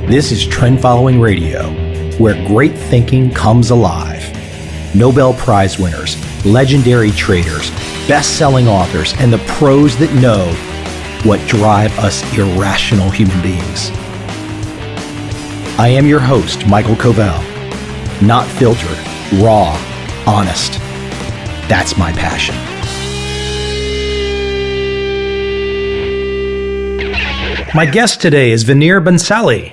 This is Trend Following Radio, where great thinking comes alive. Nobel Prize winners, legendary traders, best-selling authors, and the pros that know what drive us irrational human beings. I am your host, Michael Covel. Not filtered, raw, honest. That's my passion. My guest today is Vineer Bhansali,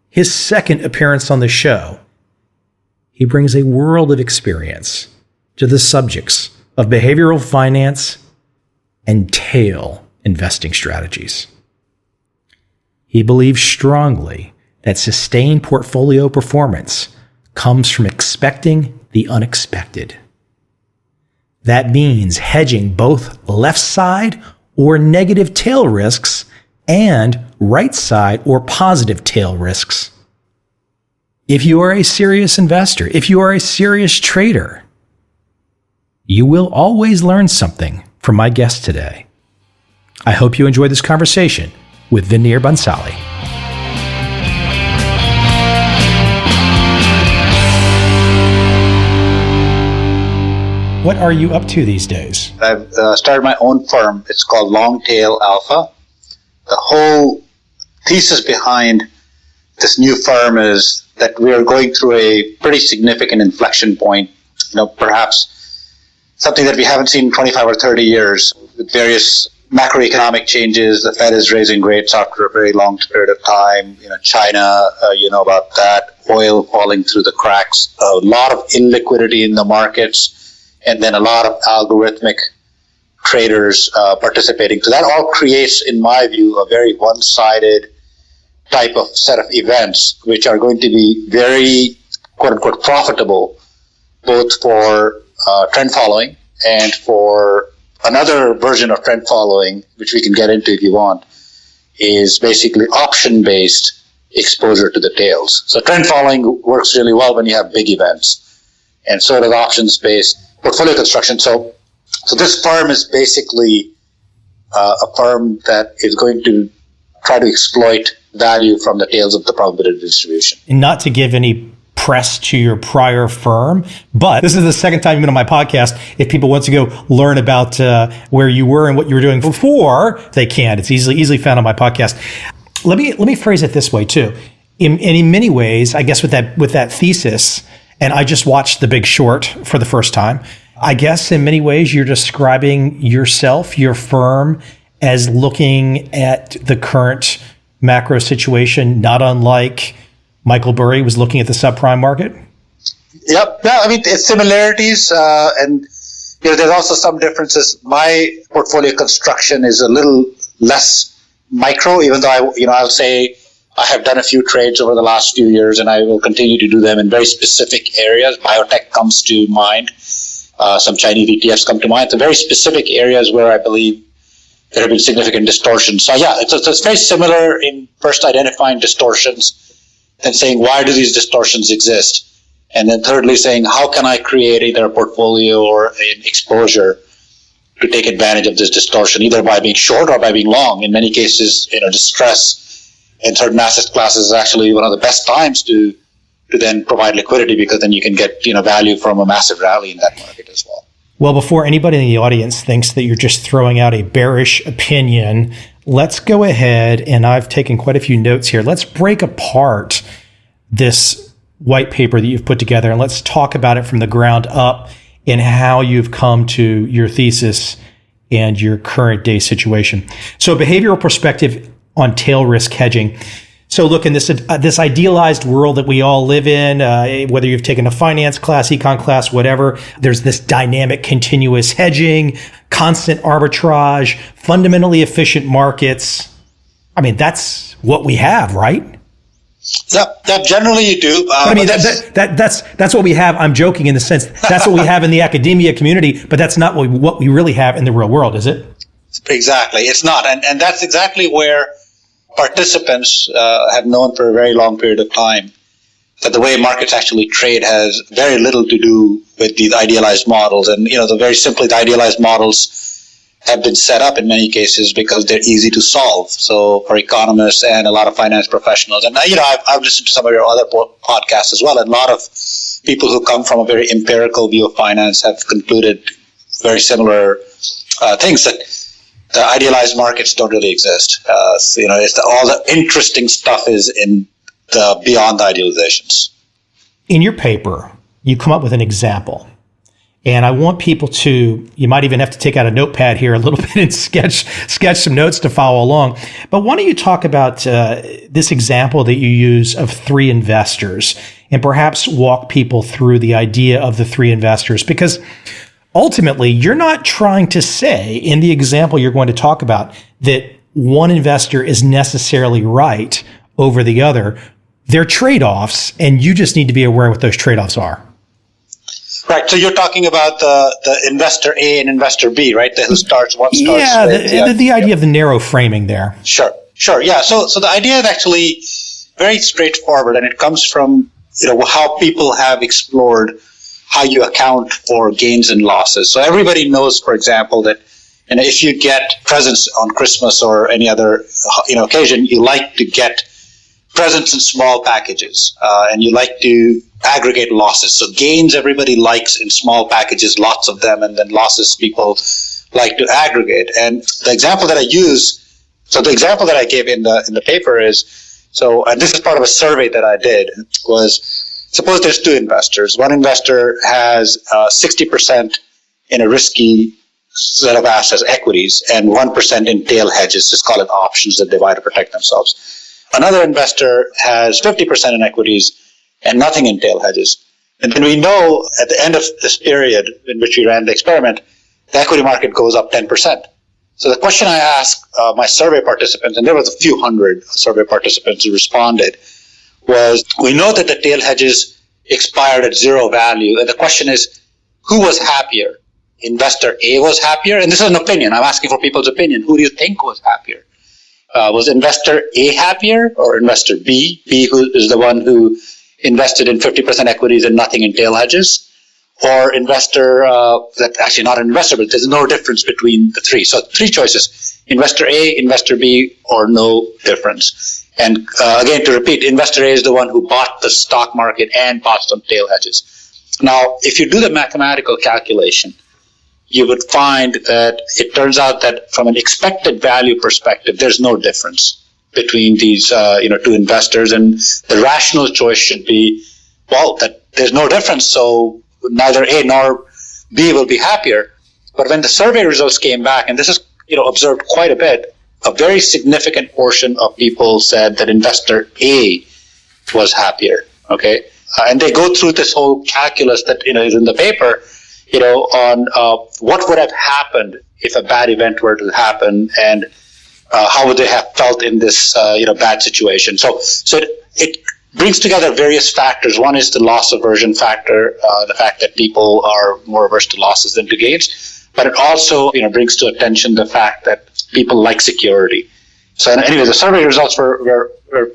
his second appearance on the show. He brings a world of experience to the subjects of behavioral finance and tail investing strategies. He believes strongly that sustained portfolio performance comes from expecting the unexpected. That means hedging both left side or negative tail risks and right side or positive tail risks. If you are a serious investor, if you are a serious trader, you will always learn something from my guest today. I hope you enjoy this conversation with Vineer Bhansali. What are you up to these days? I've started my own firm. It's called Long Tail Alpha. The whole thesis behind this new firm is that we are going through a pretty significant inflection point, perhaps something that we haven't seen in 25 or 30 years with various macroeconomic changes. The Fed is raising rates after a very long period of time. China, about that, oil falling through the cracks, a lot of illiquidity in the markets, and then a lot of algorithmic traders participating. So that all creates, in my view, a very one-sided type of set of events, which are going to be very, quote-unquote, profitable, both for trend following and for another version of trend following, which we can get into if you want, is basically option-based exposure to the tails. So trend following works really well when you have big events, and so does options-based portfolio construction. So this firm is basically a firm that is going to try to exploit value from the tails of the probability distribution. And not to give any press to your prior firm, but this is the second time you've been on my podcast. If people want to go learn about where you were and what you were doing before, they can. It's easily found on my podcast. Let me phrase it this way too. In many ways, I guess with that thesis, and I just watched The Big Short for the first time. I guess in many ways you're describing yourself, your firm, as looking at the current macro situation, not unlike Michael Burry was looking at the subprime market? Yep. No, it's similarities, and there's also some differences. My portfolio construction is a little less micro, even though I'll say I have done a few trades over the last few years, and I will continue to do them in very specific areas. Biotech comes to mind. Some Chinese ETFs come to mind. The very specific areas where I believe there have been significant distortions. So yeah, it's very similar in first identifying distortions, then saying why do these distortions exist, and then thirdly saying how can I create either a portfolio or an exposure to take advantage of this distortion, either by being short or by being long. In many cases, distress in certain asset classes is actually one of the best times to then provide liquidity, because then you can get value from a massive rally in that market as well. Well, before anybody in the audience thinks that you're just throwing out a bearish opinion, let's go ahead, and I've taken quite a few notes here. Let's break apart this white paper that you've put together, and let's talk about it from the ground up and how you've come to your thesis and your current day situation. So, behavioral perspective on tail risk hedging. So look, in this idealized world that we all live in, whether you've taken a finance class, econ class, whatever, there's this dynamic continuous hedging, constant arbitrage, fundamentally efficient markets. That's what we have, right? Yep, generally you do. That's what we have. I'm joking in the sense that's what we have in the academia community, but that's not what we really have in the real world, is it? Exactly. It's not. And that's exactly where participants have known for a very long period of time that the way markets actually trade has very little to do with these idealized models. And, very simply, the idealized models have been set up in many cases because they're easy to solve. So for economists and a lot of finance professionals, and I've listened to some of your other podcasts as well, and a lot of people who come from a very empirical view of finance have concluded very similar things, that the idealized markets don't really exist. All the interesting stuff is in the beyond the idealizations. In your paper, you come up with an example. And I want people to, you might even have to take out a notepad here a little bit and sketch some notes to follow along. But why don't you talk about this example that you use of three investors and perhaps walk people through the idea of the three investors? Because ultimately, you're not trying to say in the example you're going to talk about that one investor is necessarily right over the other. They're trade-offs, and you just need to be aware of what those trade-offs are. Right. So you're talking about the investor A and investor B, right? One starts with the idea of the narrow framing there. Sure. Yeah. So the idea is actually very straightforward, and it comes from how people have explored how you account for gains and losses. So everybody knows, for example, that if you get presents on Christmas or any other occasion, you like to get presents in small packages, and you like to aggregate losses. So gains everybody likes in small packages, lots of them, and then losses people like to aggregate. And the example that I gave in the paper is, and this is part of a survey that I did, was suppose there's two investors. One investor has 60% in a risky set of assets, equities, and 1% in tail hedges, just call it options that they buy to protect themselves. Another investor has 50% in equities and nothing in tail hedges. And then we know at the end of this period in which we ran the experiment, the equity market goes up 10%. So the question I asked my survey participants, and there was a few hundred survey participants who responded, was we know that the tail hedges expired at zero value. And the question is, who was happier? Investor A was happier? And this is an opinion. I'm asking for people's opinion. Who do you think was happier? Was investor A happier or investor B? B, who is the one who invested in 50% equities and nothing in tail hedges? Or investor that actually not an investor, but there's no difference between the three. So three choices: investor A, investor B, or no difference. And again, to repeat, investor A is the one who bought the stock market and bought some tail hedges. Now, if you do the mathematical calculation, you would find that it turns out that from an expected value perspective, there's no difference between these two investors, and the rational choice should be, well, that there's no difference, so neither A nor B will be happier. But when the survey results came back, and this is observed quite a bit, a very significant portion of people said that investor A was happier. Okay, and they go through this whole calculus that is in the paper. On what would have happened if a bad event were to happen, and how would they have felt in this bad situation. So it brings together various factors. One is the loss aversion factor, the fact that people are more averse to losses than to gains. But it also brings to attention the fact that people like security. So anyway, the survey results were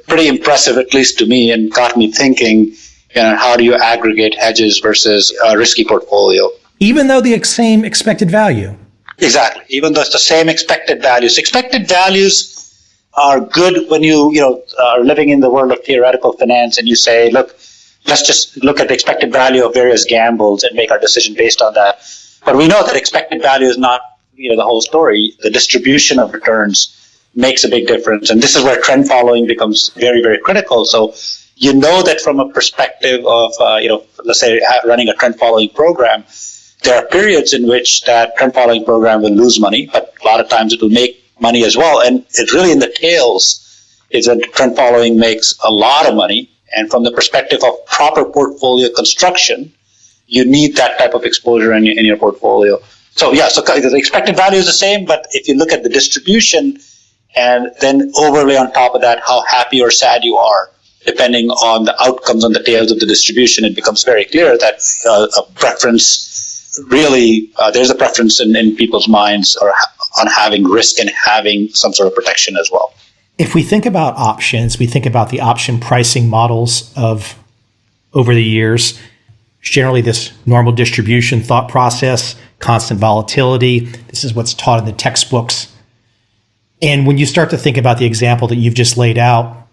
pretty impressive, at least to me, and got me thinking, how do you aggregate hedges versus a risky portfolio? Even though the same expected value. Exactly. Even though it's the same expected values. Expected values are good when you are living in the world of theoretical finance and you say, look, let's just look at the expected value of various gambles and make our decision based on that. But we know that expected value is not the whole story. The distribution of returns makes a big difference. And this is where trend following becomes very, very critical. So you know that from a perspective of, let's say running a trend following program, there are periods in which that trend following program will lose money, but a lot of times it will make money as well. And it really in the tails is that trend following makes a lot of money. And from the perspective of proper portfolio construction, you need that type of exposure in your portfolio. So the expected value is the same, but if you look at the distribution and then overlay on top of that how happy or sad you are, depending on the outcomes on the tails of the distribution, it becomes very clear that a preference really, there's a preference in people's minds on having risk and having some sort of protection as well. If we think about options, we think about the option pricing models of over the years. There's generally this normal distribution thought process, constant volatility. This is what's taught in the textbooks. And when you start to think about the example that you've just laid out,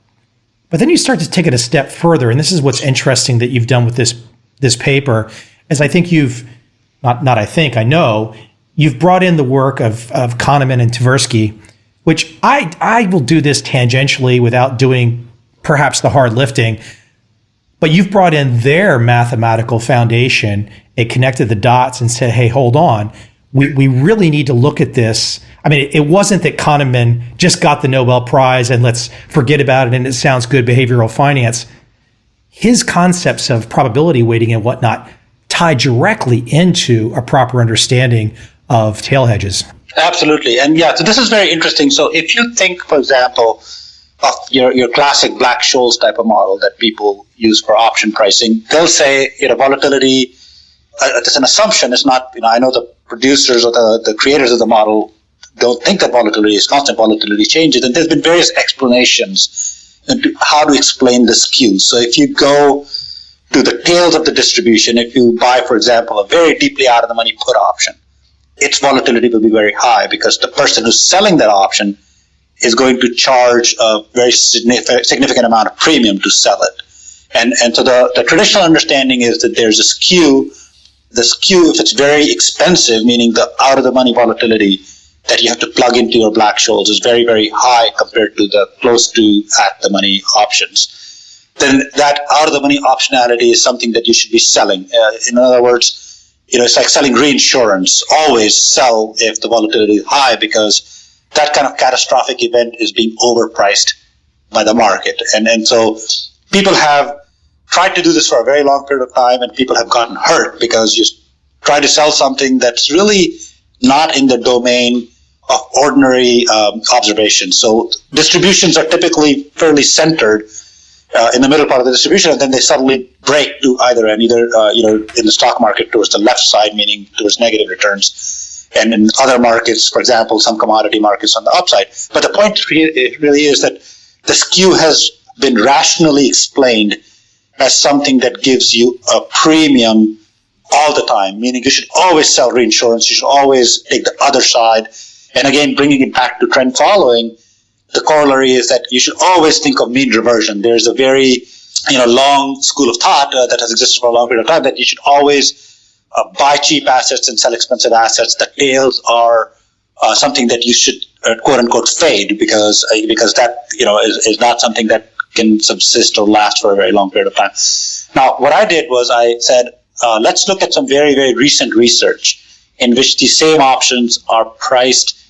but then you start to take it a step further, and this is what's interesting that you've done with this paper, is I think I know, you've brought in the work of Kahneman and Tversky, which I will do this tangentially without doing perhaps the hard lifting, but you've brought in their mathematical foundation and connected the dots and said, hey, hold on, we really need to look at this. I mean, it wasn't that Kahneman just got the Nobel Prize and let's forget about it and it sounds good, behavioral finance. His concepts of probability weighting and whatnot tie directly into a proper understanding of tail hedges. Absolutely. And so this is very interesting. So if you think, for example, of your classic Black-Scholes type of model that people use for option pricing, they'll say, volatility, it's an assumption. It's not, I know the producers or the creators of the model don't think that volatility is constant. Volatility changes. And there's been various explanations into how to explain the skew. So if you go to the tails of the distribution, if you buy, for example, a very deeply out of the money put option, its volatility will be very high because the person who's selling that option is going to charge a very significant amount of premium to sell it. And so the traditional understanding is that there's a skew. The skew, if it's very expensive, meaning the out of the money volatility that you have to plug into your Black-Scholes is very, very high compared to the close to at the money options, then that out of the money optionality is something that you should be selling. In other words, it's like selling reinsurance. Always sell if the volatility is high because that kind of catastrophic event is being overpriced by the market. And so people have tried to do this for a very long period of time, and people have gotten hurt because you try to sell something that's really not in the domain of ordinary observation. So distributions are typically fairly centered in the middle part of the distribution, and then they suddenly break to either end, either in the stock market towards the left side, meaning towards negative returns, and in other markets, for example, some commodity markets on the upside. But the point really is that the skew has been rationally explained as something that gives you a premium all the time, meaning you should always sell reinsurance, you should always take the other side. And again, bringing it back to trend following, the corollary is that you should always think of mean reversion. There's a very long school of thought that has existed for a long period of time that you should always buy cheap assets and sell expensive assets. The tails are something that you should quote unquote fade because that is not something that can subsist or last for a very long period of time. Now, what I did was I said, let's look at some very, very recent research in which these same options are priced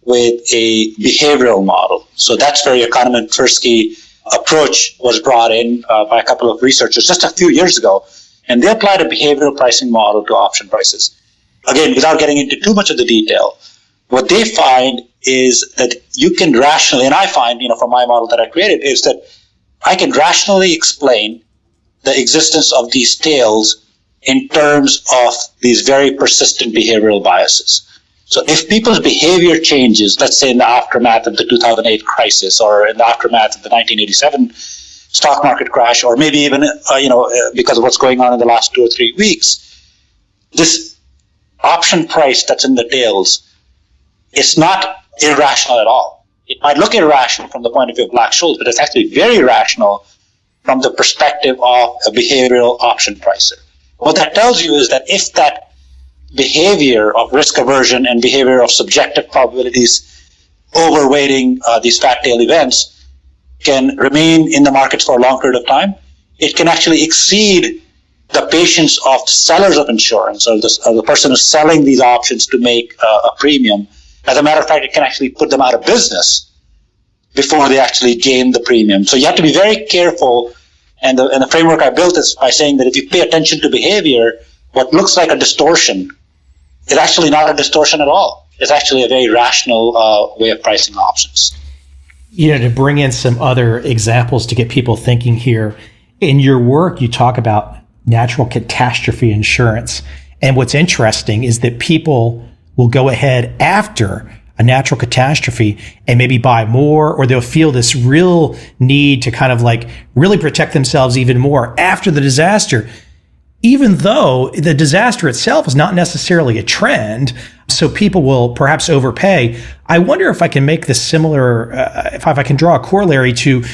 with a behavioral model. So that's where your Kahneman and Tversky approach was brought in by a couple of researchers just a few years ago. And they applied a behavioral pricing model to option prices. Again, without getting into too much of the detail, what they find is that you can rationally, and I find, from my model that I created, is that I can rationally explain the existence of these tails in terms of these very persistent behavioral biases. So if people's behavior changes, let's say in the aftermath of the 2008 crisis or in the aftermath of the 1987 stock market crash, or maybe even because of what's going on in the last 2 or 3 weeks, this option price that's in the tails, it's not irrational at all. It might look irrational from the point of view of Black-Scholes, but it's actually very rational from the perspective of a behavioral option pricer. What that tells you is that if that behavior of risk aversion and behavior of subjective probabilities overweighting these fat tail events can remain in the markets for a long period of time, it can actually exceed the patience of sellers of insurance or the person who's selling these options to make a premium. As a matter of fact, it can actually put them out of business before they actually gain the premium. So you have to be very careful, and the framework I built is by saying that if you pay attention to behavior, what looks like a distortion is actually not a distortion at all. It's actually a very rational way of pricing options. To bring in some other examples to get people thinking here, in your work, you talk about natural catastrophe insurance. And what's interesting is that people will go ahead after a natural catastrophe and maybe buy more, or they'll feel this real need to kind of like really protect themselves even more after the disaster. even though the disaster itself is not necessarily a trend, so people will perhaps overpay. I wonder if I can make this similar, if I can draw a corollary to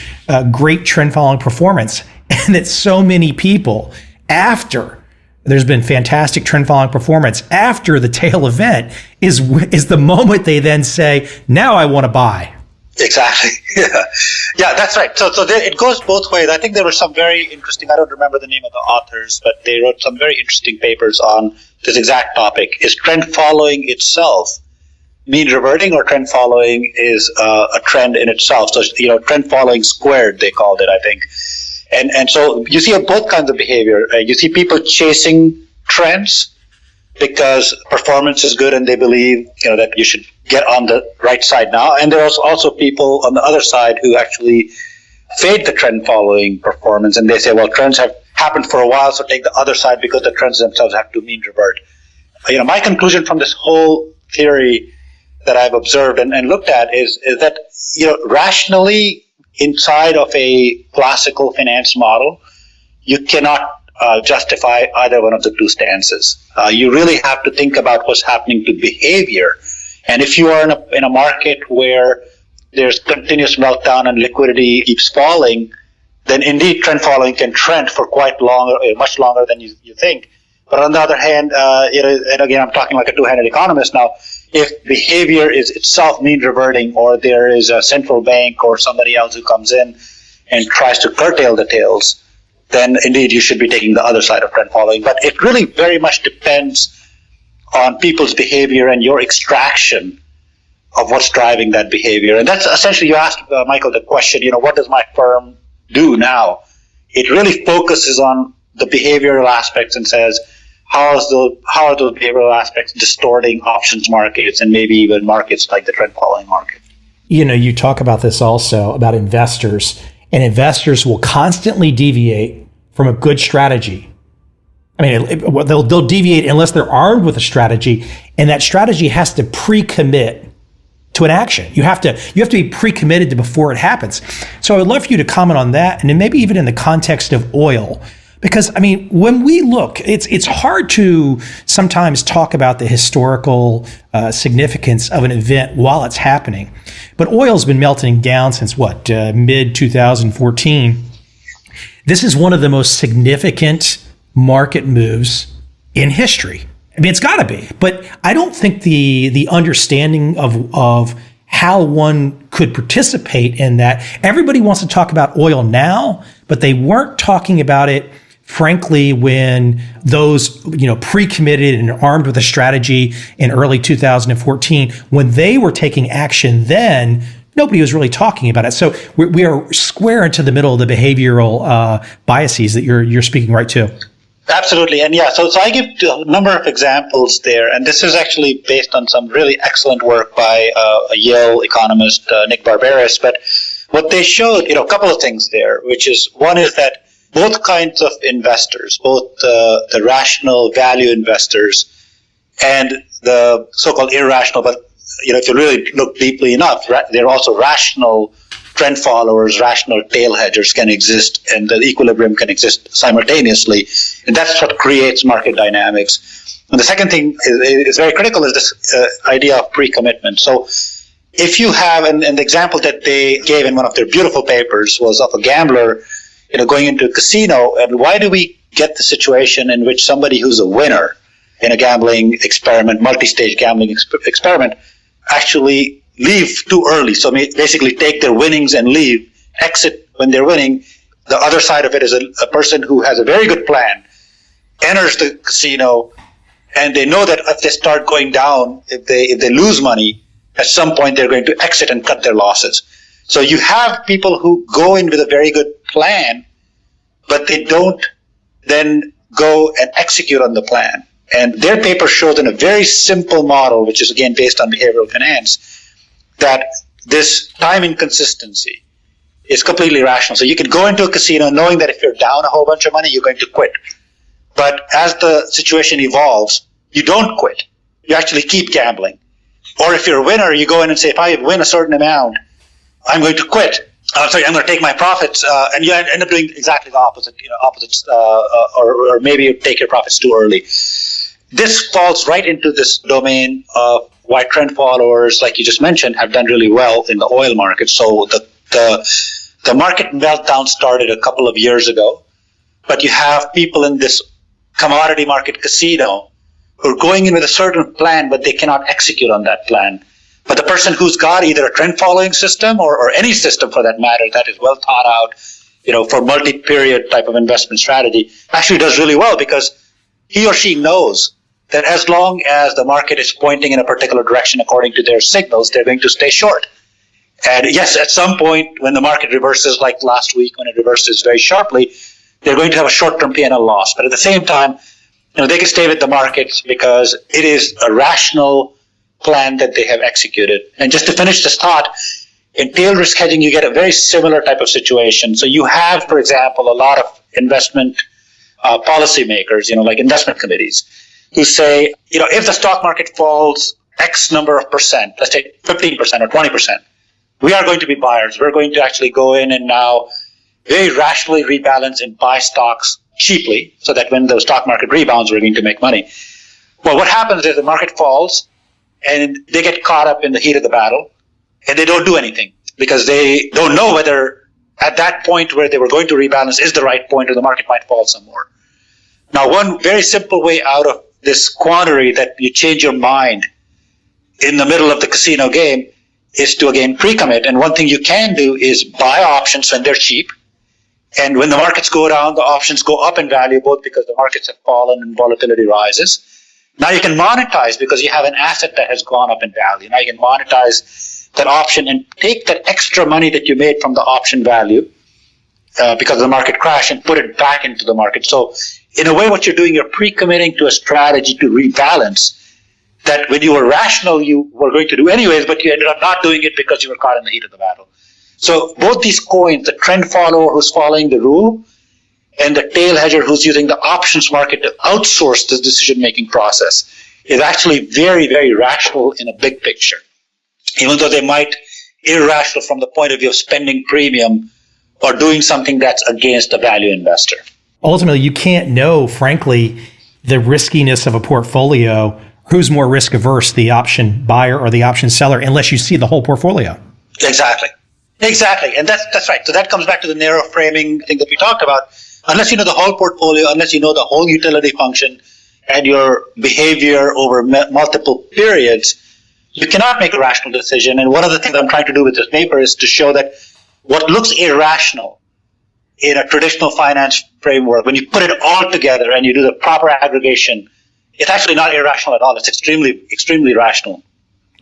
great trend following performance, and that so many people, after there's been fantastic trend following performance, after the tail event is the moment they then say, now I want to buy. Exactly. Yeah, that's right. So it goes both ways. I think there were some very interesting, I don't remember the name of the authors, but they wrote some very interesting papers on this exact topic. Is trend following itself mean reverting, or trend following is a trend in itself? So, trend following squared, they called it, I think. And so you see both kinds of behavior. You see people chasing trends because performance is good and they believe that you should get on the right side now. And there are also people on the other side who actually fade the trend following performance, and they say, well, trends have happened for a while, so take the other side because the trends themselves have to mean revert. My conclusion from this whole theory that I've observed and looked at is that rationally, inside of a classical finance model, you cannot justify either one of the two stances. You really have to think about what's happening to behavior. And if you are in a market where there's continuous meltdown and liquidity keeps falling, then indeed trend following can trend for much longer than you think. But on the other hand, and again, I'm talking like a two-handed economist now, if behavior is itself mean reverting, or there is a central bank or somebody else who comes in and tries to curtail the tails, then indeed you should be taking the other side of trend following. But it really very much depends on people's behavior and your extraction of what's driving that behavior. And that's essentially, you asked, Michael, the question, what does my firm do now? It really focuses on the behavioral aspects and says, how are those behavioral aspects distorting options markets and maybe even markets like the trend following market? You talk about this also about investors, and investors will constantly deviate from a good strategy. I mean, they'll deviate unless they're armed with a strategy, and that strategy has to pre-commit to an action. You have to be pre-committed to before it happens. So I would love for you to comment on that, and then maybe even in the context of oil. Because, I mean, when we look, it's hard to sometimes talk about the historical significance of an event while it's happening. But oil's been melting down since mid-2014. This is one of the most significant market moves in history. I mean, it's got to be. But I don't think the understanding of how one could participate in that. Everybody wants to talk about oil now, but they weren't talking about it, frankly, when those, pre-committed and armed with a strategy in early 2014, when they were taking action then, nobody was really talking about it. So we are square into the middle of the behavioral biases that you're speaking right to. Absolutely. And so I give a number of examples there. And this is actually based on some really excellent work by a Yale economist, Nick Barbaras. But what they showed, a couple of things there, which is, one is that both kinds of investors, both the rational value investors and the so-called irrational, but if you really look deeply enough, they're also rational trend followers, rational tail hedgers can exist, and the equilibrium can exist simultaneously. And that's what creates market dynamics. And the second thing is very critical is this idea of pre-commitment. So if you have, and the example that they gave in one of their beautiful papers was of a gambler going into a casino. And why do we get the situation in which somebody who's a winner in a gambling experiment, multi-stage gambling experiment, actually leave too early? So basically take their winnings and leave, exit when they're winning. The other side of it is a person who has a very good plan, enters the casino, and they know that if they start going down, if they lose money, at some point they're going to exit and cut their losses. So you have people who go in with a very good plan, but they don't then go and execute on the plan. And their paper shows in a very simple model, which is again based on behavioral finance, that this time inconsistency is completely rational. So you can go into a casino knowing that if you're down a whole bunch of money, you're going to quit. But as the situation evolves, you don't quit. You actually keep gambling. Or if you're a winner, you go in and say, if I win a certain amount, I'm going to quit. I'm going to take my profits, and you end up doing exactly the opposite. Or maybe you take your profits too early. This falls right into this domain of why trend followers, like you just mentioned, have done really well in the oil market. So the market meltdown started a couple of years ago, but you have people in this commodity market casino who are going in with a certain plan, but they cannot execute on that plan. But the person who's got either a trend following system or any system for that matter that is well thought out, for multi-period type of investment strategy actually does really well, because he or she knows that as long as the market is pointing in a particular direction according to their signals, they're going to stay short. And yes, at some point when the market reverses, like last week when it reverses very sharply, they're going to have a short-term P&L loss. But at the same time, they can stay with the markets because it is a rational plan that they have executed. And just to finish this thought, in tail risk hedging, you get a very similar type of situation. So you have, for example, a lot of investment policymakers, like investment committees, who say, if the stock market falls X number of percent, let's say 15% or 20%, we are going to be buyers. We're going to actually go in and now very rationally rebalance and buy stocks cheaply so that when the stock market rebounds, we're going to make money. Well, what happens is the market falls and they get caught up in the heat of the battle and they don't do anything because they don't know whether at that point where they were going to rebalance is the right point or the market might fall some more. Now, one very simple way out of this quandary that you change your mind in the middle of the casino game is to, again, pre-commit. And one thing you can do is buy options when they're cheap. And when the markets go down, the options go up in value, both because the markets have fallen and volatility rises. Now you can monetize because you have an asset that has gone up in value. Now you can monetize that option and take that extra money that you made from the option value because of the market crash and put it back into the market. So in a way, what you're doing, you're pre-committing to a strategy to rebalance that when you were rational, you were going to do anyways, but you ended up not doing it because you were caught in the heat of the battle. So both these coins, the trend follower who's following the rule and the tail hedger who's using the options market to outsource this decision-making process, is actually very, very rational in a big picture, even though they might irrational from the point of view of spending premium or doing something that's against a value investor. Ultimately, you can't know, frankly, the riskiness of a portfolio, who's more risk averse, the option buyer or the option seller, unless you see the whole portfolio. Exactly. And that's right. So that comes back to the narrow framing thing that we talked about. Unless you know the whole portfolio, unless you know the whole utility function and your behavior over multiple periods, you cannot make a rational decision. And one of the things I'm trying to do with this paper is to show that what looks irrational in a traditional finance framework, when you put it all together and you do the proper aggregation, it's actually not irrational at all. It's extremely, extremely rational.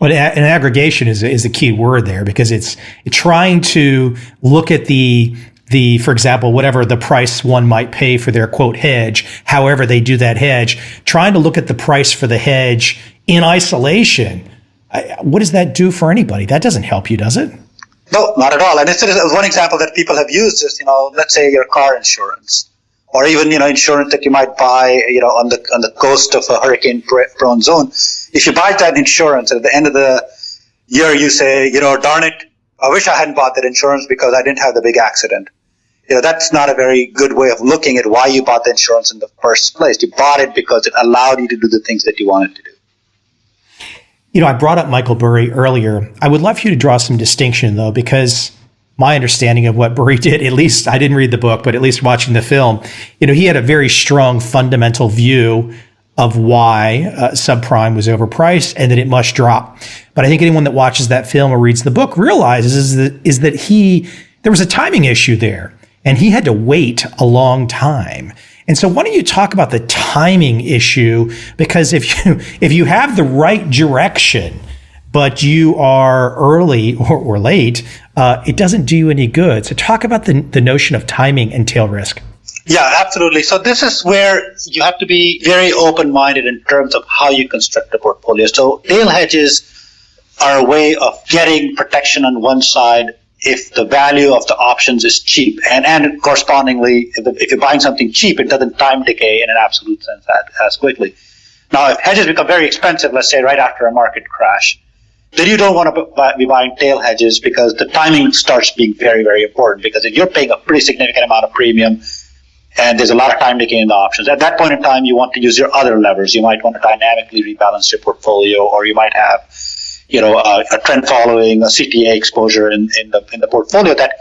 Well, an aggregation is the key word there, because it's trying to look at the for example, whatever the price one might pay for their quote hedge, however they do that hedge, trying to look at the price for the hedge in isolation. What does that do for anybody? That doesn't help you, does it? No, not at all. And it's one example that people have used is, let's say your car insurance, or even, insurance that you might buy, on the coast of a hurricane-prone zone. If you buy that insurance, at the end of the year, you say, darn it, I wish I hadn't bought that insurance because I didn't have the big accident. That's not a very good way of looking at why you bought the insurance in the first place. You bought it because it allowed you to do the things that you wanted to do. I brought up Michael Burry earlier. I would love for you to draw some distinction, though, because my understanding of what Burry did, at least I didn't read the book, but at least watching the film, he had a very strong fundamental view of why subprime was overpriced and that it must drop. But I think anyone that watches that film or reads the book realizes is that there was a timing issue there, and he had to wait a long time. And so why don't you talk about the timing issue? Because if you have the right direction, but you are early or late, it doesn't do you any good. So talk about the notion of timing and tail risk. Yeah, absolutely. So this is where you have to be very open-minded in terms of how you construct a portfolio. So tail hedges are a way of getting protection on one side if the value of the options is cheap. And correspondingly, if you're buying something cheap, it doesn't time decay in an absolute sense as quickly. Now, if hedges become very expensive, let's say right after a market crash, then you don't want to be buying tail hedges, because the timing starts being very, very important. Because if you're paying a pretty significant amount of premium and there's a lot of time decay in the options, at that point in time, you want to use your other levers. You might want to dynamically rebalance your portfolio, or you might have, a trend following, a CTA exposure in the portfolio that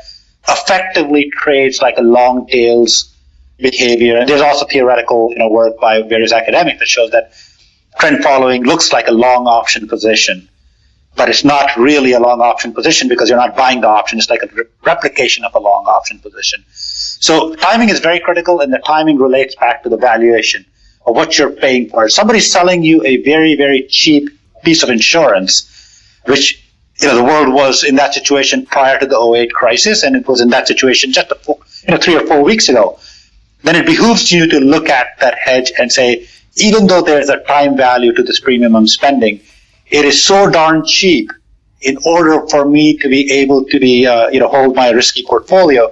effectively trades like a long tails behavior. And there's also theoretical work by various academics that shows that trend following looks like a long option position, but it's not really a long option position because you're not buying the option. It's like a replication of a long option position. So timing is very critical, and the timing relates back to the valuation of what you're paying for. Somebody's selling you a very, very cheap piece of insurance, which the world was in that situation prior to the '08 crisis, and it was in that situation just 3 or 4 weeks ago. Then it behooves you to look at that hedge and say, even though there's a time value to this premium I'm spending, it is so darn cheap in order for me to be able to hold my risky portfolio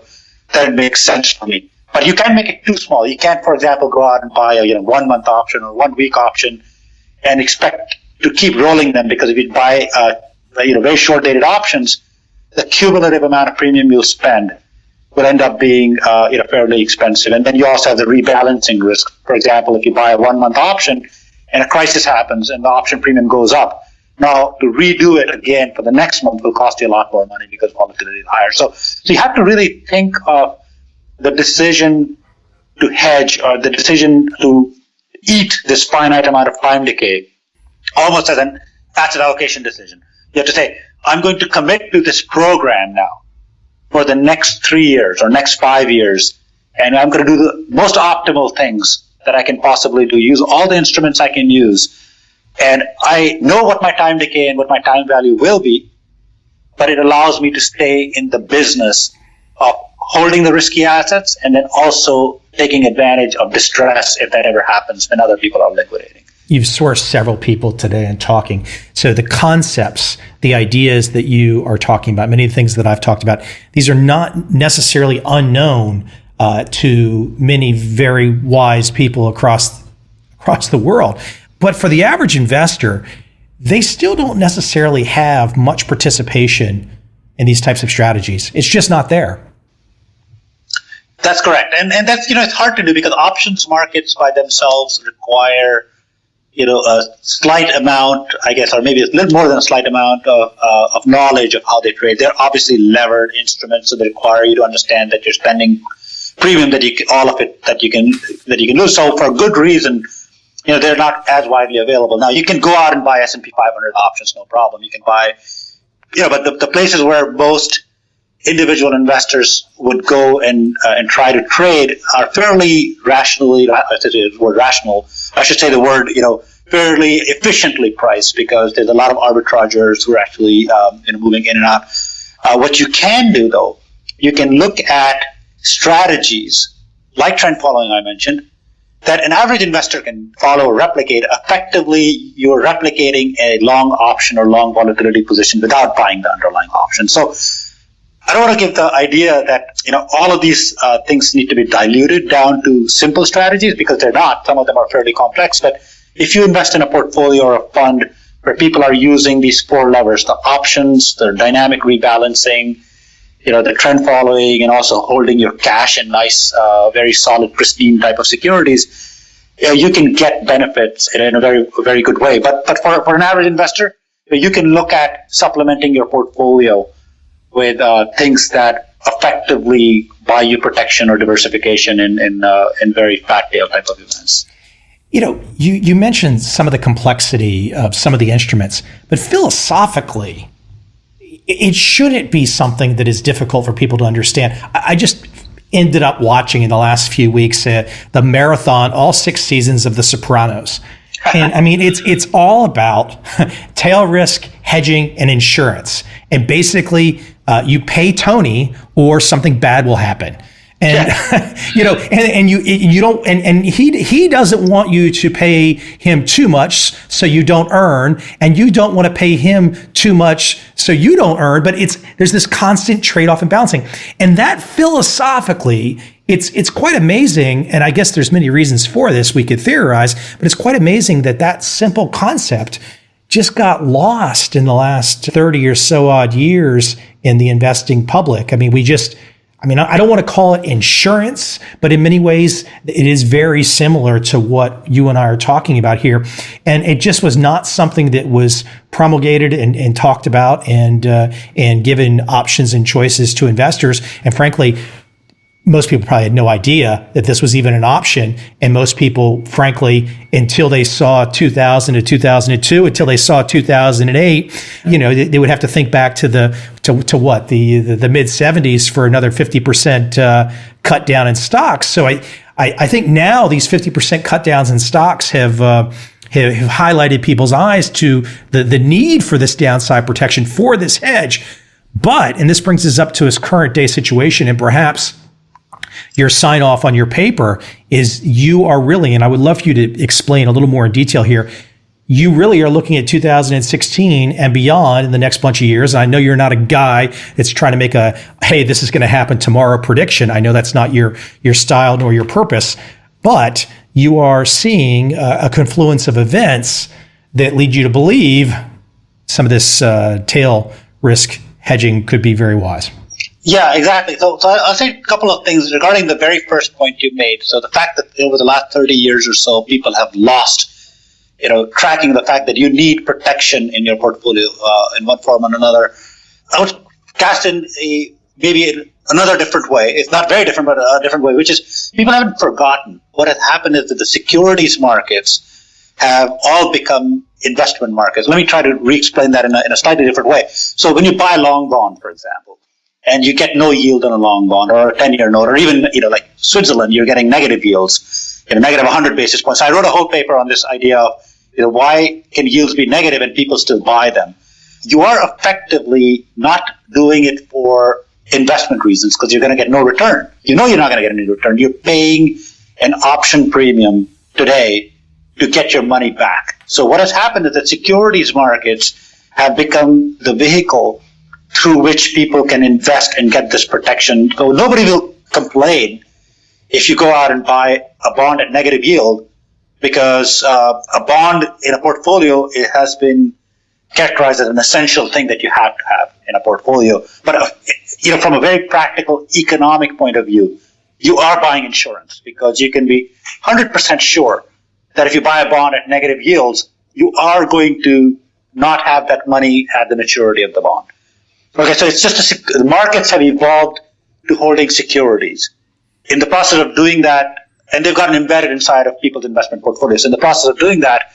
that it makes sense for me. But you can't make it too small. You can't, for example, go out and buy a 1 month option or 1 week option and expect to keep rolling them, because if you buy very short dated options, the cumulative amount of premium you'll spend will end up being fairly expensive. And then you also have the rebalancing risk. For example, if you buy a 1 month option and a crisis happens and the option premium goes up, now to redo it again for the next month will cost you a lot more money because volatility is higher. So you have to really think of the decision to hedge, or the decision to eat this finite amount of time decay, almost as an asset allocation decision. You have to say, I'm going to commit to this program now for the next 3 years or next 5 years, and I'm going to do the most optimal things that I can possibly do, use all the instruments I can use. And I know what my time decay and what my time value will be, but it allows me to stay in the business of holding the risky assets and then also taking advantage of distress if that ever happens when other people are liquidating. You've sourced several people today and talking. So the concepts, the ideas that you are talking about, many of the things that I've talked about, these are not necessarily unknown to many very wise people across the world. But for the average investor, they still don't necessarily have much participation in these types of strategies. It's just not there. That's correct. And that's, it's hard to do because options markets by themselves require a slight amount, I guess, or maybe a little more than a slight amount of knowledge of how they trade. They're obviously levered instruments, so they require you to understand that you're spending premium that you can lose. So for good reason, they're not as widely available. Now you can go out and buy S&P 500 options, no problem. You can buy, but the places where most individual investors would go and try to trade are fairly rationally. I should say the word rational. I should say the word fairly efficiently priced, because there's a lot of arbitrageurs who are actually moving in and out. What you can do though, you can look at strategies like trend following I mentioned that an average investor can follow or replicate. Effectively, you're replicating a long option or long volatility position without buying the underlying option. So I don't want to give the idea that all of these things need to be diluted down to simple strategies, because they're not. Some of them are fairly complex. But if you invest in a portfolio or a fund where people are using these 4 levers, the options, the dynamic rebalancing, the trend following, and also holding your cash in nice, very solid, pristine type of securities, you can get benefits in a very, very good way. But for an average investor, you can look at supplementing your portfolio with things that effectively buy you protection or diversification in very fat tail type of events. You mentioned some of the complexity of some of the instruments, but philosophically, it shouldn't be something that is difficult for people to understand. I just ended up watching in the last few weeks the marathon, all 6 seasons of The Sopranos. And I mean, it's all about tail risk, hedging, and insurance. And basically, you pay Tony or something bad will happen. And he doesn't want you to pay him too much so you don't earn, and you don't want to pay him too much so you don't earn. But there's this constant trade-off and balancing, and that philosophically, it's quite amazing. And I guess there's many reasons for this we could theorize, but it's quite amazing that simple concept just got lost in the last 30 or so odd years in the investing public. I mean, I don't want to call it insurance, but in many ways, it is very similar to what you and I are talking about here. And it just was not something that was promulgated and talked about and given options and choices to investors. And frankly, most people probably had no idea that this was even an option. And most people, frankly, until they saw 2000 to 2002, until they saw 2008, they would have to think back to the mid 70s for another 50% cut down in stocks. So I think now these 50% cut downs in stocks have highlighted people's eyes to the need for this downside protection, for this hedge. And this brings us up to his current day situation, and perhaps your sign off on your paper is you are really, and I would love for you to explain a little more in detail here, you really are looking at 2016 and beyond in the next bunch of years. And I know you're not a guy that's trying to make hey, this is going to happen tomorrow prediction. I know that's not your style nor your purpose, but you are seeing a confluence of events that lead you to believe some of this tail risk hedging could be very wise. Yeah, exactly. So I'll say a couple of things regarding the very first point you made. So the fact that over the last 30 years or so, people have lost, tracking the fact that you need protection in your portfolio in one form or another. I would cast in maybe another different way. It's not very different, but a different way, which is people haven't forgotten. What has happened is that the securities markets have all become investment markets. Let me try to re-explain that in a slightly different way. So when you buy a long bond, for example, and you get no yield on a long bond or a 10-year note, or even, like Switzerland, you're getting negative yields, negative 100 basis points. I wrote a whole paper on this idea of, why can yields be negative and people still buy them? You are effectively not doing it for investment reasons because you're going to get no return. You're not going to get any return. You're paying an option premium today to get your money back. So what has happened is that securities markets have become the vehicle through which people can invest and get this protection. So nobody will complain if you go out and buy a bond at negative yield, because a bond in a portfolio, it has been characterized as an essential thing that you have to have in a portfolio. But from a very practical economic point of view, you are buying insurance because you can be 100% sure that if you buy a bond at negative yields, you are going to not have that money at the maturity of the bond. Okay, so it's just the markets have evolved to holding securities. In the process of doing that, and they've gotten embedded inside of people's investment portfolios. In the process of doing that,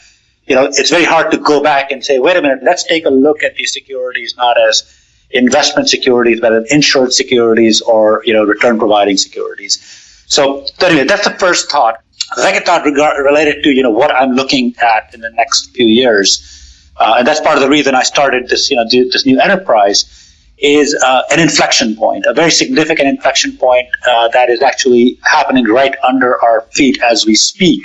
it's very hard to go back and say, wait a minute, let's take a look at these securities not as investment securities, but as insured securities or, return providing securities. So anyway, that's the first thought. The second thought related to, what I'm looking at in the next few years, and that's part of the reason I started this, this new enterprise, is an inflection point, a very significant inflection point that is actually happening right under our feet as we speak.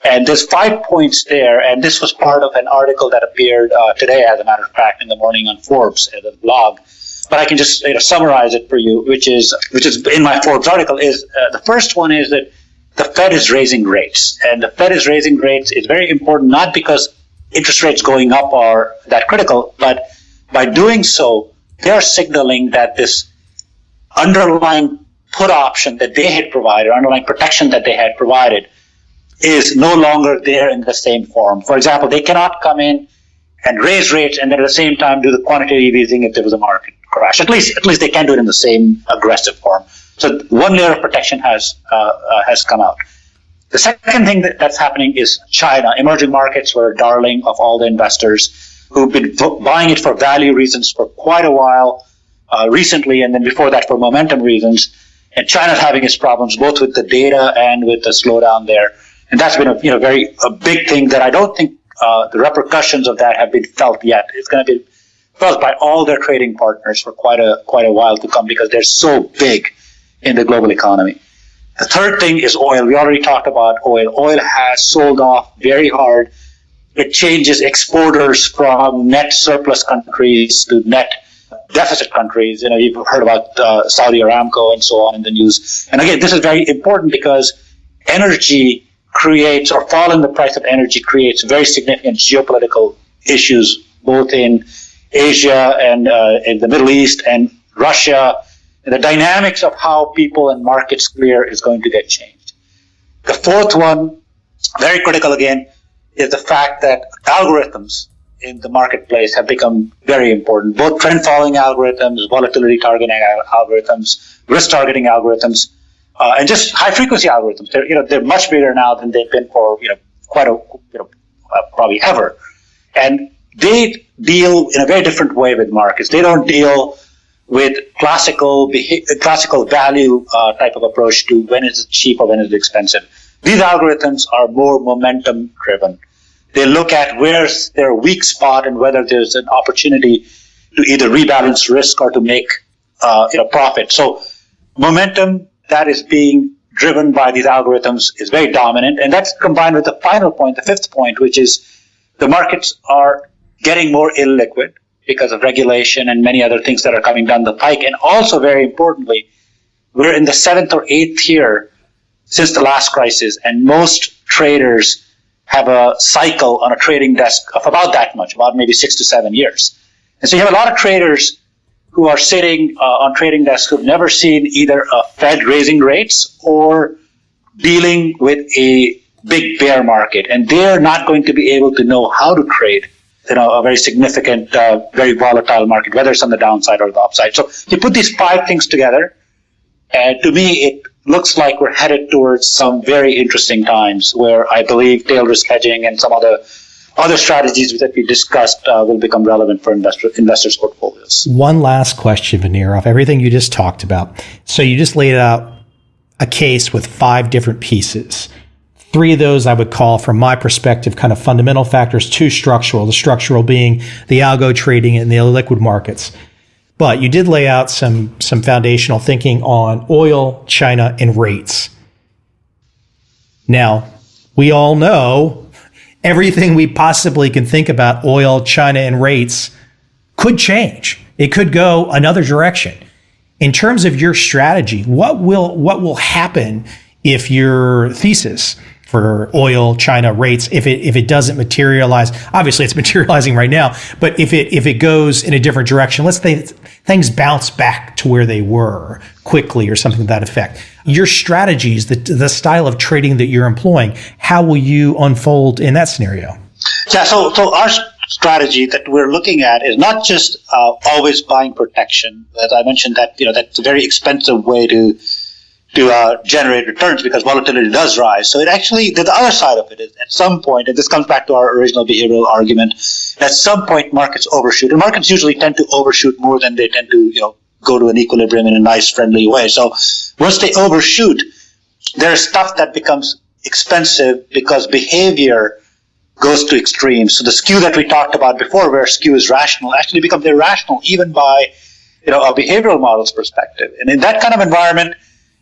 And there's 5 points there, and this was part of an article that appeared today, as a matter of fact, in the morning on Forbes, the blog. But I can just summarize it for you, which is in my Forbes article. Is the first one is that the Fed is raising rates, and the Fed is raising rates is very important, not because interest rates going up are that critical, but by doing so, they're signaling that this underlying put option that they had provided, underlying protection that they had provided, is no longer there in the same form. For example, they cannot come in and raise rates and then at the same time do the quantitative easing if there was a market crash. At least they can do it in the same aggressive form. So one layer of protection has come out. The second thing that's happening is China. Emerging markets were a darling of all the investors who've been buying it for value reasons for quite a while recently, and then before that for momentum reasons. And China's having its problems both with the data and with the slowdown there. And that's been a big thing that I don't think the repercussions of that have been felt yet. It's going to be felt by all their trading partners for quite a while to come because they're so big in the global economy. The third thing is oil. We already talked about oil. Oil has sold off very hard. It changes exporters from net surplus countries to net deficit countries. You've heard about Saudi Aramco and so on in the news. And again, this is very important because energy creates, or fall in the price of energy creates very significant geopolitical issues both in Asia and in the Middle East and Russia. And the dynamics of how people and markets clear is going to get changed. The fourth one, very critical again, is the fact that algorithms in the marketplace have become very important. Both trend following algorithms, volatility targeting algorithms, risk targeting algorithms, and just high frequency algorithms. They're much bigger now than they've been for probably ever. And they deal in a very different way with markets. They don't deal with classical value type of approach to when is it cheap or when is it expensive. These algorithms are more momentum driven. They look at where's their weak spot and whether there's an opportunity to either rebalance risk or to make profit. So momentum that is being driven by these algorithms is very dominant, and that's combined with the final point, the fifth point, which is the markets are getting more illiquid because of regulation and many other things that are coming down the pike. And also, very importantly, we're in the 7th or 8th year since the last crisis, and most traders have a cycle on a trading desk of about that much, about maybe 6 to 7 years. And so you have a lot of traders who are sitting on trading desks who've never seen either a Fed raising rates or dealing with a big bear market. And they're not going to be able to know how to trade a very significant, very volatile market, whether it's on the downside or the upside. So you put these 5 things together, and to me, it looks like we're headed towards some very interesting times where I believe tail risk hedging and some other strategies that we discussed will become relevant for investors' portfolios. One last question, Vineer, off everything you just talked about. So you just laid out a case with 5 different pieces. 3 of those I would call, from my perspective, kind of fundamental factors, 2 structural, the structural being the algo trading and the illiquid markets. But you did lay out some foundational thinking on oil, China, and rates. Now, we all know everything we possibly can think about oil, China, and rates could change. It could go another direction. In terms of your strategy, what will happen if your thesis for oil, China, rates, if it doesn't materialize? Obviously, it's materializing right now, but if it goes in a different direction, let's say things bounce back to where they were quickly or something to that effect. Your strategies, the style of trading that you're employing, how will you unfold in that scenario? Yeah, so our strategy that we're looking at is not just always buying protection. As I mentioned, that's a very expensive way to generate returns because volatility does rise. So it actually, the other side of it is at some point, and this comes back to our original behavioral argument, at some point markets overshoot. And markets usually tend to overshoot more than they tend to, go to an equilibrium in a nice, friendly way. So once they overshoot, there's stuff that becomes expensive because behavior goes to extremes. So the skew that we talked about before, where skew is rational, actually becomes irrational even by, a behavioral model's perspective. And in that kind of environment,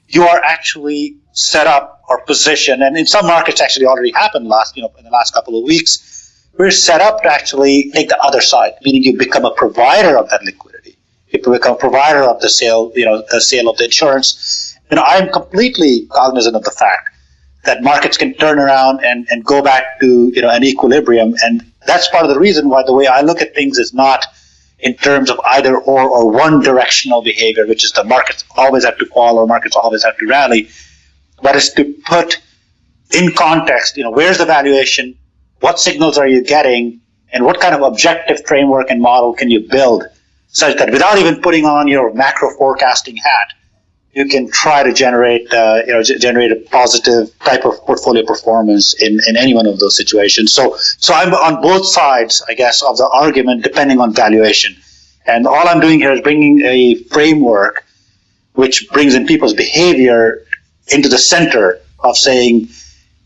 you are actually set up or positioned, and in some markets actually already happened in the last couple of weeks, we're set up to actually take the other side, meaning you become a provider of that liquidity. You become a provider of the sale, the sale of the insurance. I'm completely cognizant of the fact that markets can turn around and go back to, an equilibrium. And that's part of the reason why the way I look at things is not in terms of either or one directional behavior, which is the markets always have to fall or markets always have to rally, but is to put in context, where's the valuation, what signals are you getting, and what kind of objective framework and model can you build such that without even putting on your macro forecasting hat, you can try to generate a positive type of portfolio performance in any one of those situations. So I'm on both sides, I guess, of the argument, depending on valuation. And all I'm doing here is bringing a framework which brings in people's behavior into the center of saying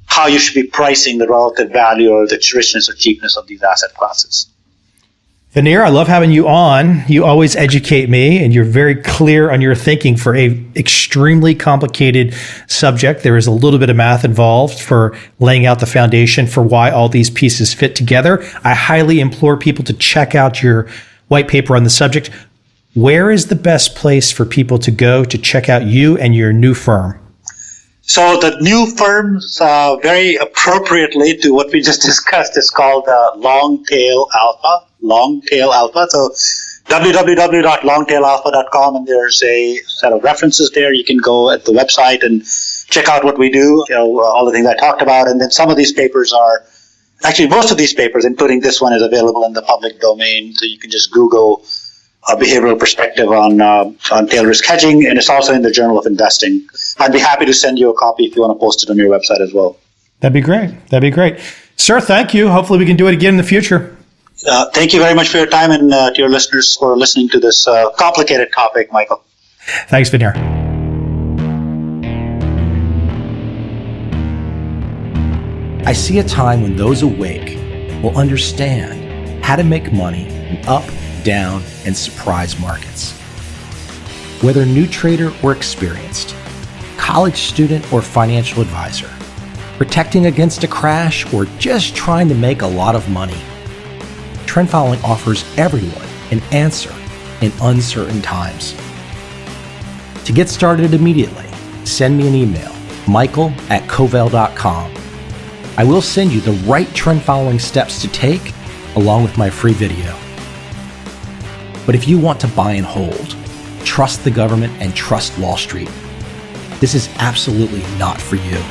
how you should be pricing the relative value or the richness or cheapness of these asset classes. Vineer, I love having you on. You always educate me, and you're very clear on your thinking for a extremely complicated subject. There is a little bit of math involved for laying out the foundation for why all these pieces fit together. I highly implore people to check out your white paper on the subject. Where is the best place for people to go to check out you and your new firm? So the new firm, very appropriately to what we just discussed, is called Long Tail Alpha. Long Tail Alpha. So www.longtailalpha.com, and there's a set of references there. You can go at the website and check out what we do, all the things I talked about. And then some of these papers are, actually most of these papers, including this one, is available in the public domain. So you can just Google a behavioral perspective on tail risk hedging, and it's also in the Journal of Investing. I'd be happy to send you a copy if you want to post it on your website as well. That'd be great. Sir, thank you. Hopefully we can do it again in the future. Thank you very much for your time, and to your listeners for listening to this complicated topic, Michael. Thanks, Vineer. I see a time when those awake will understand how to make money in up, down, and surprise markets. Whether new trader or experienced, college student or financial advisor, protecting against a crash or just trying to make a lot of money, trend following offers everyone an answer in uncertain times. To get started immediately, send me an email, michael@covel.com. I will send you the right trend following steps to take along with my free video. But if you want to buy and hold, trust the government and trust Wall Street, this is absolutely not for you.